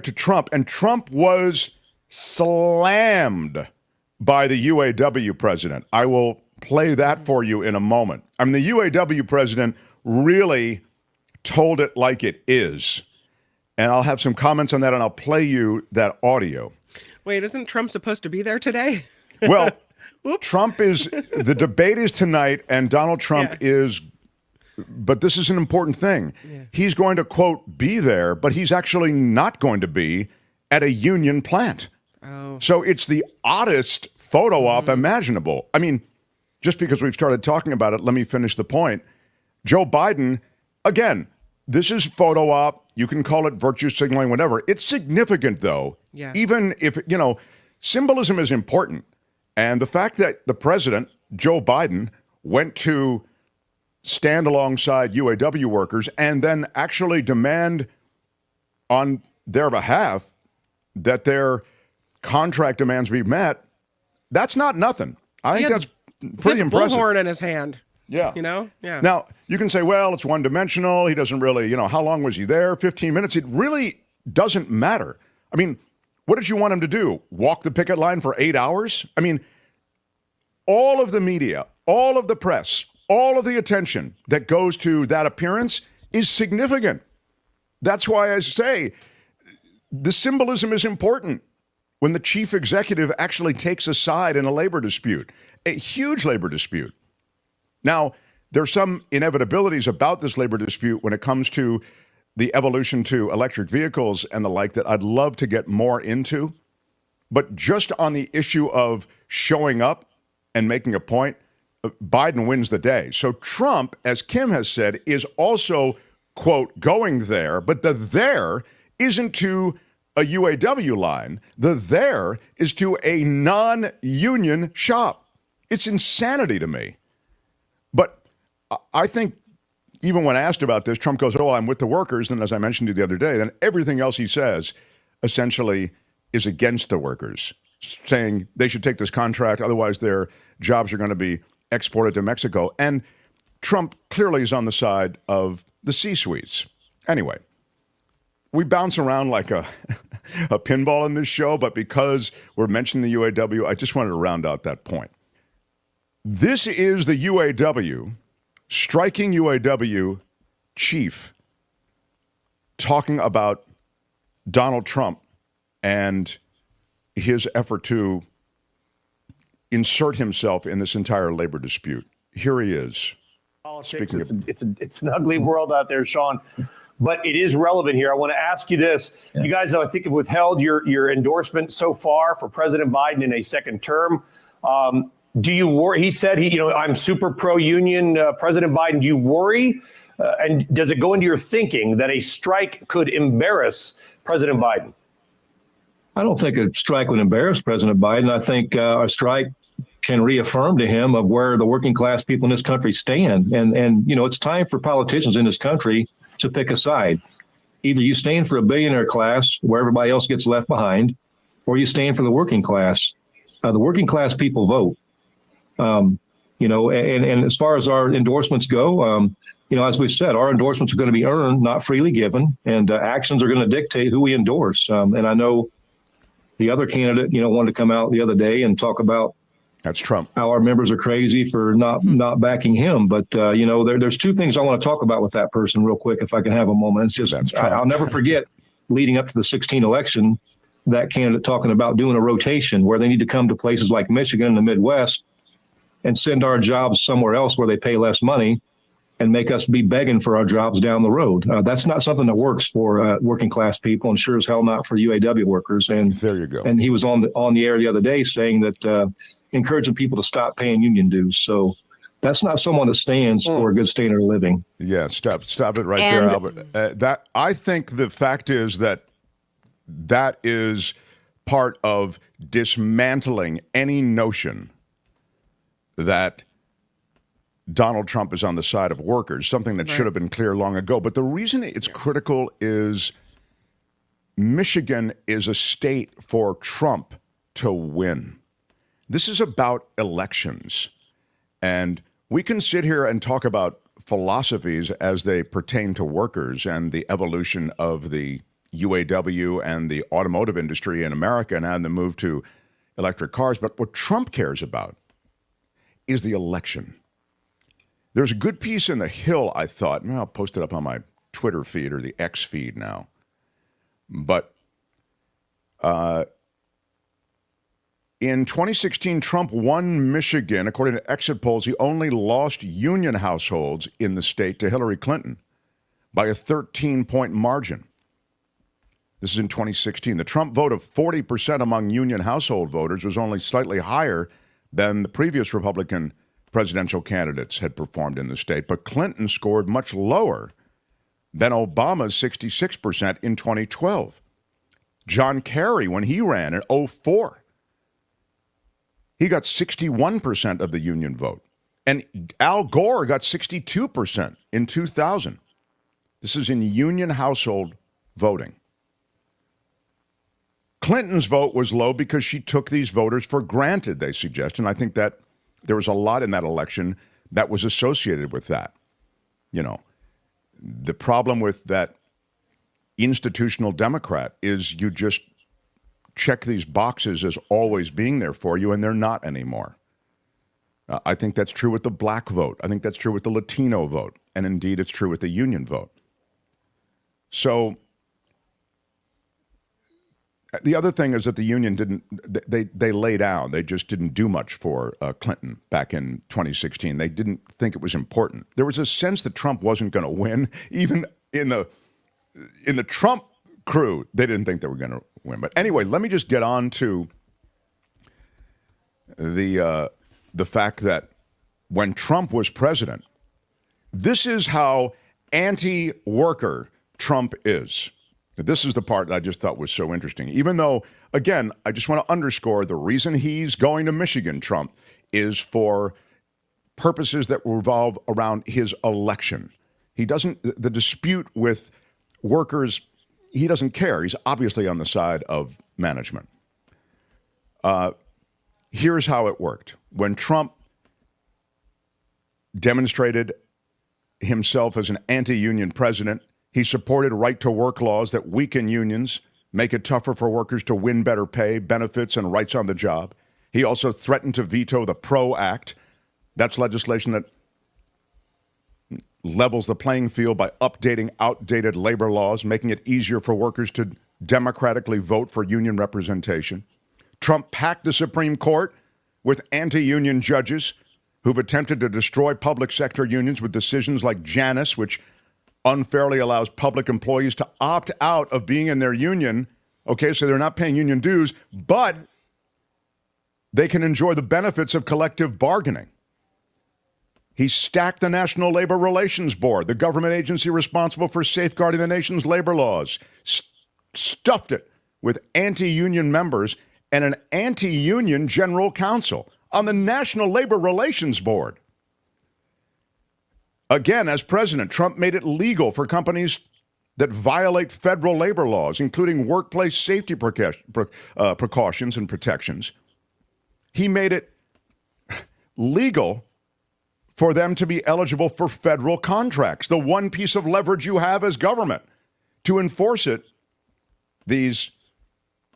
to Trump, and Trump was slammed by the UAW president. I will play that for you in a moment. I mean, the UAW president really told it like it is. And I'll have some comments on that, and I'll play you that audio. Wait, isn't Trump supposed to be there today? Well, Trump is, the debate is tonight, and Donald Trump is, but this is an important thing. Yeah. He's going to, quote, be there, but he's actually not going to be at a union plant. Oh. So it's the oddest photo op imaginable. I mean, just because we've started talking about it, let me finish the point. Joe Biden, again, this is photo op. You can call it virtue signaling, whatever. It's significant, though. Yeah. Even if, you know, symbolism is important. And the fact that the president, Joe Biden, went to stand alongside UAW workers and then actually demand on their behalf that their contract demands be met, that's not nothing. I think that's pretty impressive. Bullhorn in his hand. Yeah. You know? Yeah. Now, you can say, well, it's one-dimensional. He doesn't really, you know, how long was he there? 15 minutes? It really doesn't matter. I mean, what did you want him to do? Walk the picket line for 8 hours? I mean, all of the media, all of the press, all of the attention that goes to that appearance is significant. That's why I say the symbolism is important when the chief executive actually takes a side in a labor dispute, a huge labor dispute. Now, there's some inevitabilities about this labor dispute when it comes to the evolution to electric vehicles and the like that I'd love to get more into. But just on the issue of showing up and making a point, Biden wins the day. So Trump, as Kim has said, is also, quote, going there, but the there isn't to a UAW line. The there is to a non-union shop. It's insanity to me. But I think even when asked about this, Trump goes, oh, I'm with the workers. And as I mentioned to you the other day, then everything else he says essentially is against the workers, saying they should take this contract. Otherwise, their jobs are going to be exported to Mexico. And Trump clearly is on the side of the C-suites. Anyway, we bounce around like a pinball in this show, but because we're mentioning the UAW, I just wanted to round out that point. This is the UAW, striking UAW chief, talking about Donald Trump and his effort to insert himself in this entire labor dispute. Here he is. Politics, it's an ugly world out there, Sean, but it is relevant here. I want to ask you this. Yeah. You guys, I think, have withheld your endorsement so far for President Biden in a second term. Do you worry? He said, I'm super pro-union, President Biden. Do you worry? And does it go into your thinking that a strike could embarrass President Biden? I don't think a strike would embarrass President Biden. I think a strike can reaffirm to him of where the working class people in this country stand. And it's time for politicians in this country to pick a side. Either you stand for a billionaire class where everybody else gets left behind, or you stand for the working class. The working class people vote. And as far as our endorsements go, as we've said, our endorsements are going to be earned, not freely given, and actions are going to dictate who we endorse. And I know the other candidate, wanted to come out the other day and talk about that's Trump, how our members are crazy for not backing him. But, there's two things I want to talk about with that person real quick, if I can have a moment. It's just, I'll never forget leading up to the 2016 election, that candidate talking about doing a rotation where they need to come to places like Michigan and the Midwest and send our jobs somewhere else where they pay less money and make us be begging for our jobs down the road. That's not something that works for working class people, and sure as hell not for UAW workers. And there you go. And he was on the air the other day saying that encouraging people to stop paying union dues. So that's not someone that stands for a good standard of living. Yeah, stop it right there, Albert. I think the fact is that is part of dismantling any notion that Donald Trump is on the side of workers, something that should have been clear long ago. But the reason it's critical is Michigan is a state for Trump to win. This is about elections. And we can sit here and talk about philosophies as they pertain to workers and the evolution of the UAW and the automotive industry in America and the move to electric cars. But what Trump cares about is the election. There's a good piece in The Hill, I thought, and I'll post it up on my Twitter feed or the X feed now. But in 2016, Trump won Michigan. According to exit polls, he only lost union households in the state to Hillary Clinton by a 13-point margin. This is in 2016. The Trump vote of 40% among union household voters was only slightly higher than the previous Republican presidential candidates had performed in the state. But Clinton scored much lower than Obama's 66% in 2012. John Kerry, when he ran in 2004, he got 61% of the union vote. And Al Gore got 62% in 2000. This is in union household voting. Clinton's vote was low because she took these voters for granted, they suggest. And I think that there was a lot in that election that was associated with that. You know, the problem with that institutional Democrat is you just check these boxes as always being there for you, and they're not anymore. I think that's true with the black vote. I think that's true with the Latino vote. And indeed, it's true with the union vote. So the other thing is that the union they lay down. They just didn't do much for Clinton back in 2016. They didn't think it was important. There was a sense that Trump wasn't going to win. Even in the Trump crew, they didn't think they were going to win. But anyway, let me just get on to the fact that when Trump was president, this is how anti-worker Trump is. This is the part that I just thought was so interesting. Even though, again, I just want to underscore the reason he's going to Michigan, Trump, is for purposes that revolve around his election. He doesn't, the dispute with workers, he doesn't care. He's obviously on the side of management. Here's how it worked. When Trump demonstrated himself as an anti-union president, he supported right-to-work laws that weaken unions, make it tougher for workers to win better pay, benefits, and rights on the job. He also threatened to veto the PRO Act. That's legislation that levels the playing field by updating outdated labor laws, making it easier for workers to democratically vote for union representation. Trump packed the Supreme Court with anti-union judges who've attempted to destroy public sector unions with decisions like Janus, which unfairly allows public employees to opt out of being in their union. Okay, so they're not paying union dues, but they can enjoy the benefits of collective bargaining. He stacked the National Labor Relations Board, the government agency responsible for safeguarding the nation's labor laws, stuffed it with anti-union members and an anti-union general counsel on the National Labor Relations Board. Again, as president, Trump made it legal for companies that violate federal labor laws, including workplace safety precautions and protections. He made it legal for them to be eligible for federal contracts. The one piece of leverage you have as government to enforce it, these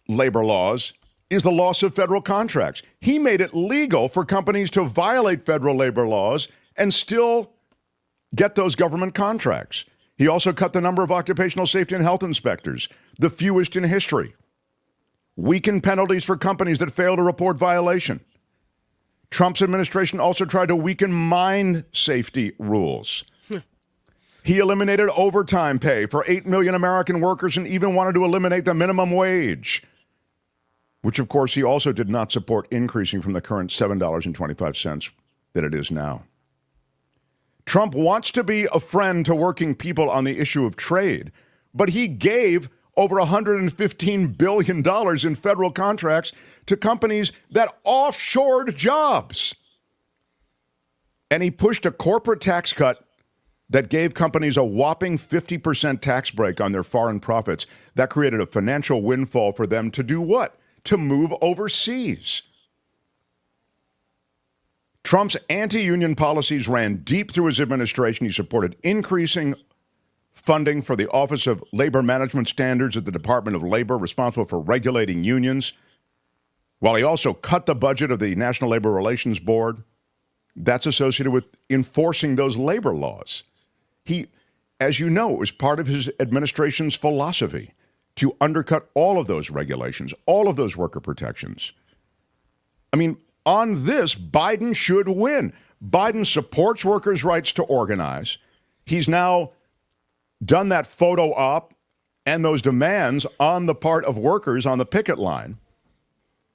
labor laws, is the loss of federal contracts. He made it legal for companies to violate federal labor laws and still get those government contracts. He also cut the number of occupational safety and health inspectors, the fewest in history. Weakened penalties for companies that fail to report violation. Trump's administration also tried to weaken mine safety rules. He eliminated overtime pay for 8 million American workers and even wanted to eliminate the minimum wage, which, of course, he also did not support increasing from the current $7.25 that it is now. Trump wants to be a friend to working people on the issue of trade, but he gave over $115 billion in federal contracts to companies that offshored jobs. And he pushed a corporate tax cut that gave companies a whopping 50% tax break on their foreign profits. That created a financial windfall for them to do what? To move overseas. Trump's anti-union policies ran deep through his administration. He supported increasing funding for the Office of Labor Management Standards at the Department of Labor, responsible for regulating unions, while he also cut the budget of the National Labor Relations Board. That's associated with enforcing those labor laws. He, as you know, it was part of his administration's philosophy to undercut all of those regulations, all of those worker protections. I mean, on this, Biden should win. Biden supports workers' rights to organize. He's now done that photo op and those demands on the part of workers on the picket line.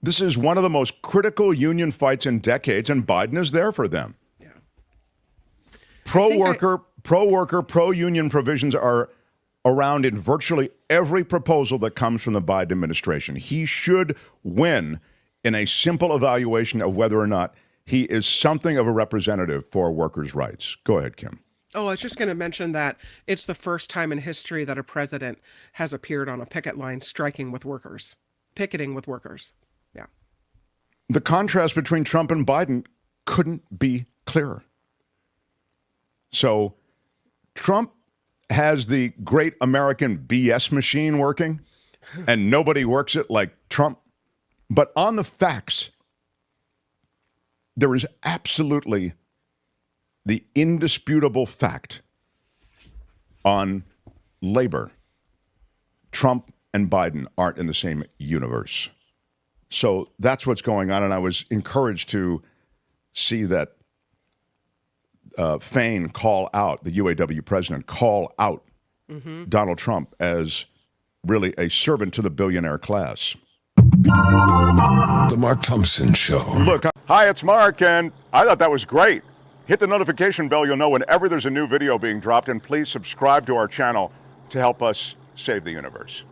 This is one of the most critical union fights in decades, and Biden is there for them. Yeah. Pro-worker, pro-union provisions are around in virtually every proposal that comes from the Biden administration. He should win in a simple evaluation of whether or not he is something of a representative for workers' rights. Go ahead, Kim. Oh, I was just going to mention that it's the first time in history that a president has appeared on a picket line striking with workers, picketing with workers. Yeah. The contrast between Trump and Biden couldn't be clearer. So Trump has the great American BS machine working, and nobody works it like Trump. But on the facts, there is absolutely the indisputable fact on labor. Trump and Biden aren't in the same universe. So that's what's going on, and I was encouraged to see that Fain call out, the UAW president, call out Donald Trump as really a servant to the billionaire class. The Mark Thompson Show. Look, hi, it's Mark, and I thought that was great. Hit the notification bell. You'll know whenever there's a new video being dropped, and please subscribe to our channel to help us save the universe.